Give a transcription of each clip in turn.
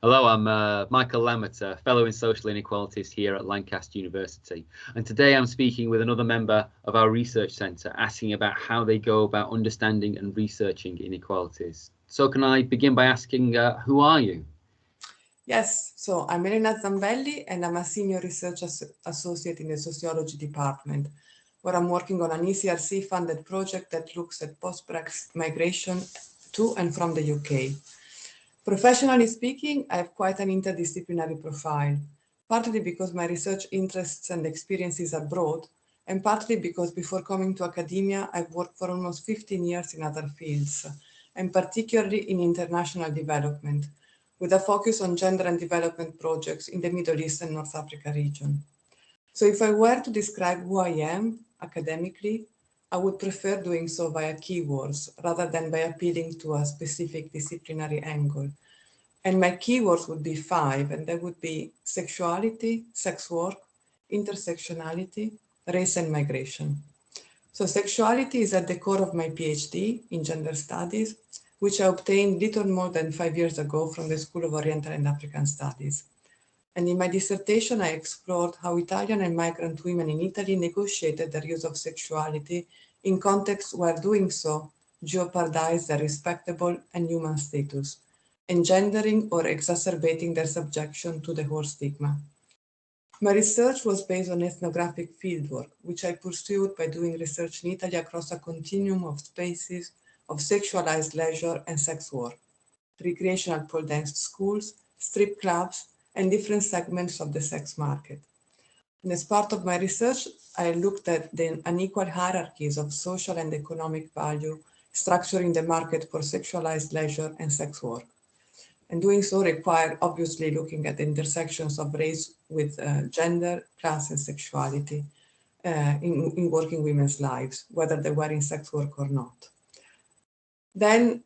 Hello, I'm Michael Lambert, a fellow in social inequalities here at Lancaster University. And today I'm speaking with another member of our research centre, asking about how they go about understanding and researching inequalities. So can I begin by asking, who are you? Yes, so I'm Elena Zambelli and I'm a senior research associate in the Sociology department, where I'm working on an ESRC-funded project that looks at post-Brexit migration to and from the UK. Professionally speaking, I have quite an interdisciplinary profile, partly because my research interests and experiences are broad, and partly because before coming to academia, I've worked for almost 15 years in other fields, and particularly in international development, with a focus on gender and development projects in the Middle East and North Africa region. So if I were to describe who I am academically, I would prefer doing so via keywords rather than by appealing to a specific disciplinary angle. And my keywords would be 5, and they would be sexuality, sex work, intersectionality, race and migration. So sexuality is at the core of my PhD in gender studies, which I obtained little more than 5 years ago from the School of Oriental and African Studies. And in my dissertation, I explored how Italian and migrant women in Italy negotiated their use of sexuality in contexts where doing so jeopardized their respectable and human status, engendering or exacerbating their subjection to the whole stigma. My research was based on ethnographic fieldwork, which I pursued by doing research in Italy across a continuum of spaces of sexualized leisure and sex work, recreational pole dance schools, strip clubs, and different segments of the sex market. And as part of my research, I looked at the unequal hierarchies of social and economic value structuring the market for sexualized leisure and sex work. And doing so required obviously looking at the intersections of race with gender, class, and sexuality in working women's lives, whether they were in sex work or not. Then,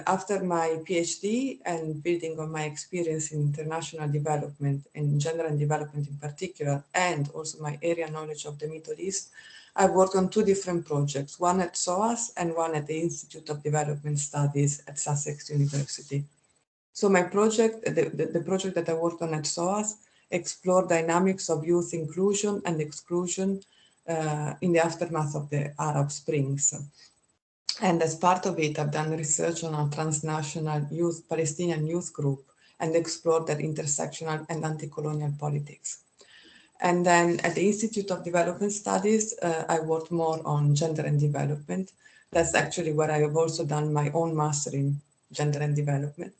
after my PhD and building on my experience in international development and gender and development in particular, and also my area knowledge of the Middle East, I worked on 2 different projects, one at SOAS and one at the Institute of Development Studies at Sussex University. So my project, the project that I worked on at SOAS, explored dynamics of youth inclusion and exclusion in the aftermath of the Arab Springs. And as part of it, I've done research on a transnational Palestinian youth group and explored their intersectional and anti-colonial politics. And then at the Institute of Development Studies, I worked more on gender and development. That's actually where I have also done my own master in gender and development.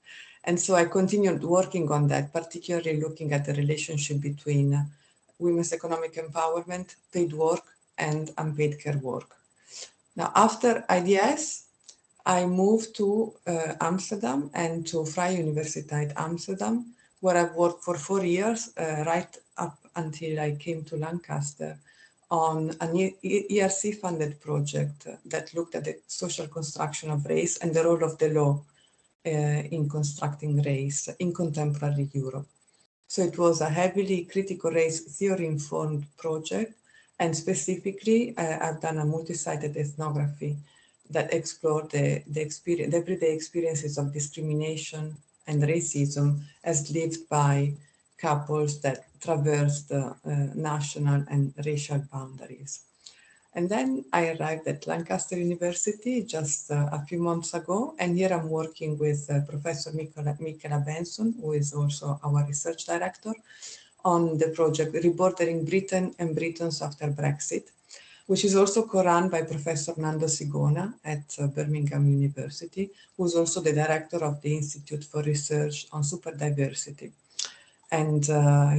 And so I continued working on that, particularly looking at the relationship between women's economic empowerment, paid work, and unpaid care work. Now, after IDS, I moved to Amsterdam and to Vrije Universiteit Amsterdam, where I've worked for 4 years, right up until I came to Lancaster on an ERC-funded project that looked at the social construction of race and the role of the law in constructing race in contemporary Europe. So it was a heavily critical race theory-informed project, and specifically, I've done a multi-sided ethnography that explored the everyday experiences of discrimination and racism as lived by couples that traversed national and racial boundaries. And then I arrived at Lancaster University just a few months ago, and here I'm working with Professor Michela Benson, who is also our research director, on the project Rebordering Britain and Britons after Brexit, which is also co-run by Professor Nando Sigona at Birmingham University, who's also the director of the Institute for Research on Superdiversity. And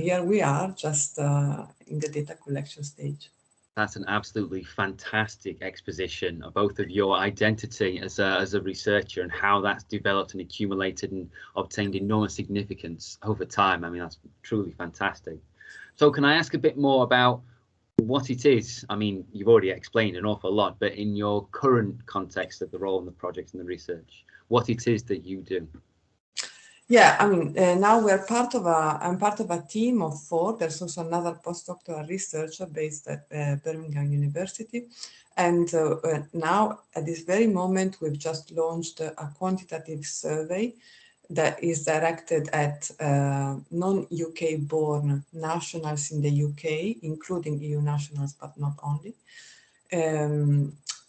here we are, just in the data collection stage. That's an absolutely fantastic exposition of both of your identity as a researcher and how that's developed and accumulated and obtained enormous significance over time. I mean, that's truly fantastic. So can I ask a bit more about what it is? I mean, you've already explained an awful lot, but in your current context of the role in the project and the research, what it is that you do? Yeah, I mean, now I'm part of a team of 4. There's also another postdoctoral researcher based at Birmingham University. And now, at this very moment, we've just launched a quantitative survey that is directed at non-UK born nationals in the UK, including EU nationals, but not only.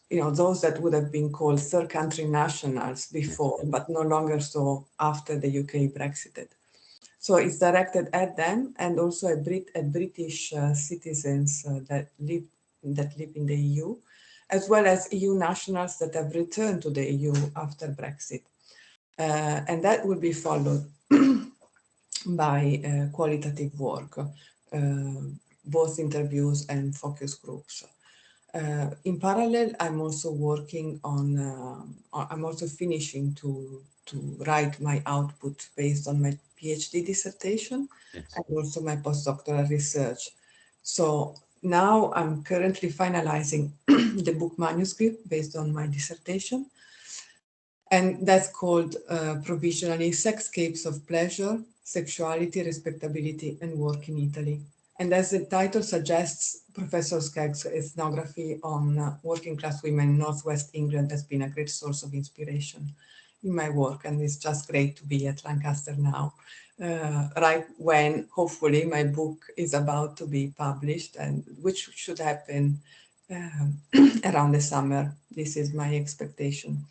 You know, those that would have been called third country nationals before, but no longer so after the UK Brexited. So it's directed at them and also at British citizens that live in the EU, as well as EU nationals that have returned to the EU after Brexit. And that will be followed by qualitative work, both interviews and focus groups. In parallel, I'm also working on, I'm also finishing to write my output based on my PhD dissertation and also my postdoctoral research. So now I'm currently finalizing the book manuscript based on my dissertation. And that's called provisionally Sexscapes of Pleasure, Sexuality, Respectability, and Work in Italy. And as the title suggests, Professor Skegg's ethnography on working class women in Northwest England has been a great source of inspiration in my work. And it's just great to be at Lancaster now, right when hopefully my book is about to be published, and which should happen around the summer. This is my expectation.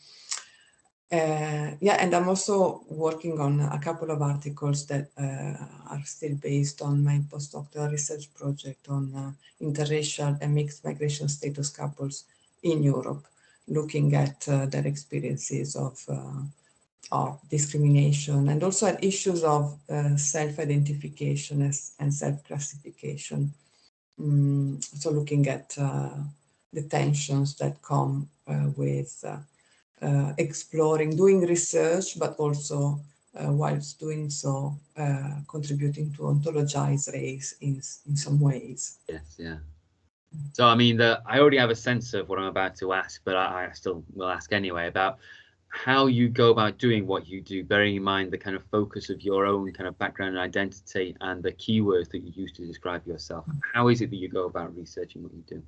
Yeah, and I'm also working on a couple of articles that are still based on my postdoctoral research project on interracial and mixed migration status couples in Europe, looking at their experiences of discrimination and also at issues of self-identification and self-classification. So looking at the tensions that come with exploring, doing research, but also whilst doing so, contributing to ontologize race in some ways. Yes, yeah. So, I mean, I already have a sense of what I'm about to ask, but I still will ask anyway about how you go about doing what you do, bearing in mind the kind of focus of your own kind of background and identity and the keywords that you use to describe yourself. How is it that you go about researching what you do?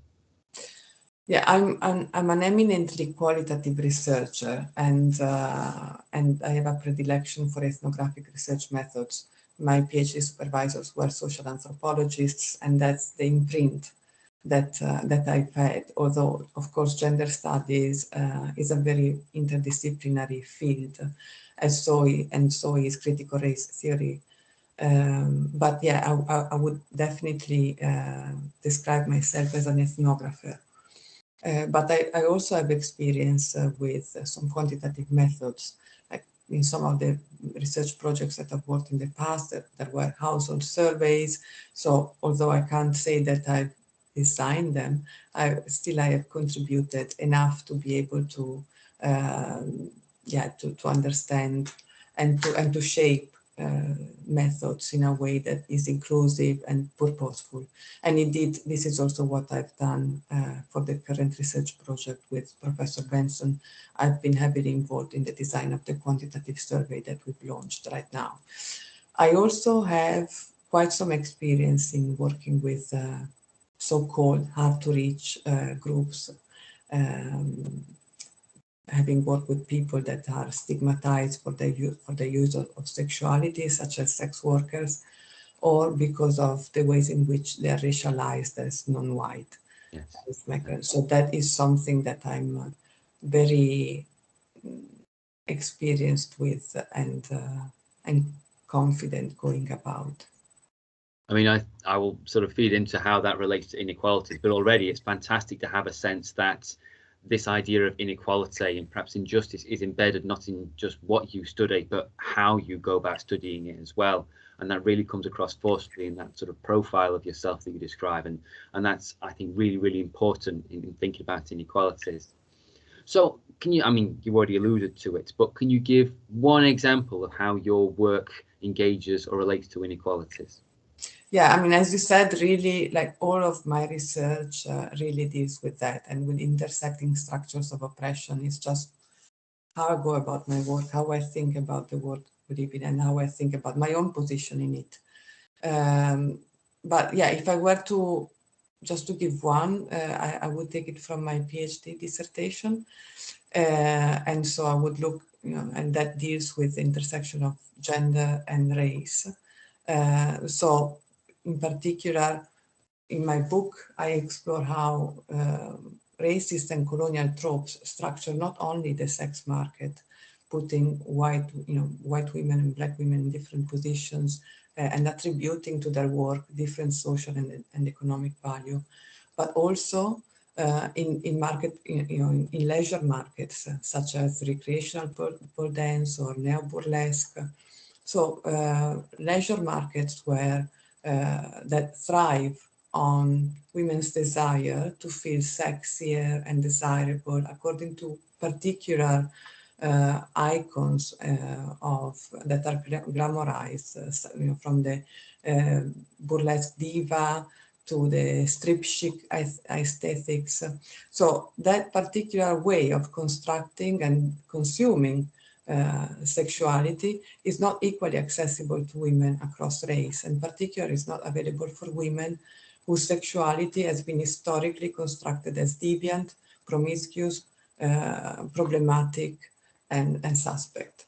Yeah, I'm an eminently qualitative researcher, and I have a predilection for ethnographic research methods. My PhD supervisors were social anthropologists, and that's the imprint that I've had. Although, of course, gender studies is a very interdisciplinary field, as so is critical race theory. But yeah, I would definitely describe myself as an ethnographer. But I also have experience with some quantitative methods. Like in some of the research projects that I've worked in the past, there were household surveys. So although I can't say that I've designed them, I have contributed enough to be able to, to understand and to shape methods in a way that is inclusive and purposeful. And indeed, this is also what I've done for the current research project with Professor Benson. I've been heavily involved in the design of the quantitative survey that we've launched right now. I also have quite some experience in working with so-called hard-to-reach groups, having worked with people that are stigmatized for the use of sexuality, such as sex workers, or because of the ways in which they are racialized as non-white. Yes. So that is something that I'm very experienced with and confident going about. I mean, I will sort of feed into how that relates to inequalities, but already it's fantastic to have a sense that this idea of inequality and perhaps injustice is embedded not in just what you study, but how you go about studying it as well. And that really comes across forcefully in that sort of profile of yourself that you describe. And that's, I think, really, really important in thinking about inequalities. So can you, I mean, you already alluded to it, but can you give one example of how your work engages or relates to inequalities? Yeah, I mean, as you said, really, like all of my research really deals with that and with intersecting structures of oppression. It's just how I go about my work, how I think about the world we live in, and how I think about my own position in it. But yeah, if I were to just to give one, I would take it from my PhD dissertation. And so I would look and that deals with the intersection of gender and race. So in particular, in my book, I explore how racist and colonial tropes structure not only the sex market, putting white women and black women in different positions and attributing to their work different social and economic value, but also in leisure markets such as recreational pole dance or neo-burlesque. So leisure markets where that thrive on women's desire to feel sexier and desirable according to particular icons that are glamorized, from the burlesque diva to the strip chic aesthetics. So that particular way of constructing and consuming sexuality is not equally accessible to women across race, and particularly is not available for women whose sexuality has been historically constructed as deviant, promiscuous, problematic, and suspect.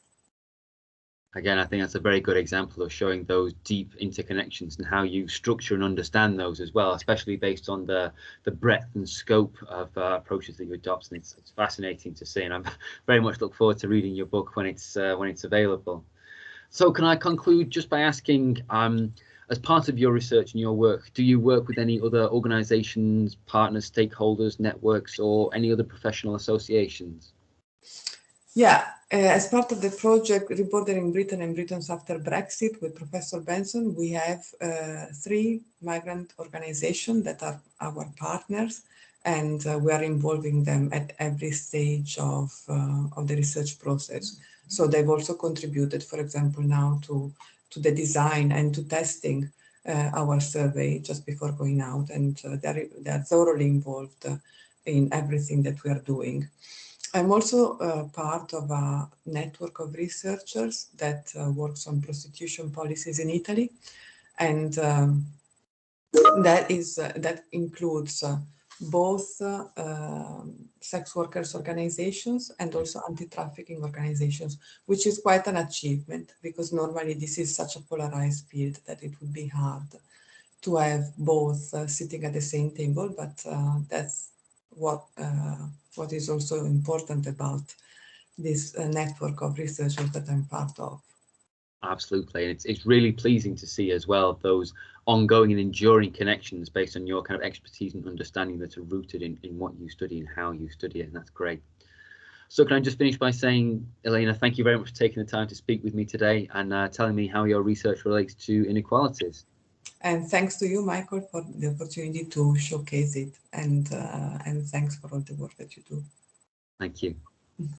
Again, I think that's a very good example of showing those deep interconnections and how you structure and understand those as well, especially based on the breadth and scope of approaches that you adopt. And it's fascinating to see, and I very much look forward to reading your book when it's available. So can I conclude just by asking, as part of your research and your work, do you work with any other organizations, partners, stakeholders, networks, or any other professional associations? Yeah, as part of the project Rebordering Britain and Britons after Brexit with Professor Benson, we have 3 migrant organizations that are our partners, and we are involving them at every stage of the research process. So they've also contributed, for example, now to the design and to testing our survey just before going out, and they are thoroughly involved in everything that we are doing. I'm also part of a network of researchers that works on prostitution policies in Italy, and that includes both sex workers organizations and also anti-trafficking organizations, which is quite an achievement because normally this is such a polarized field that it would be hard to have both sitting at the same table, but that's what is also important about this network of researchers that I'm part of. Absolutely, and it's really pleasing to see as well those ongoing and enduring connections based on your kind of expertise and understanding that are rooted in what you study and how you study it, and that's great. So can I just finish by saying, Elena, thank you very much for taking the time to speak with me today and telling me how your research relates to inequalities. And thanks to you, Michael, for the opportunity to showcase it, and thanks for all the work that you do. Thank you.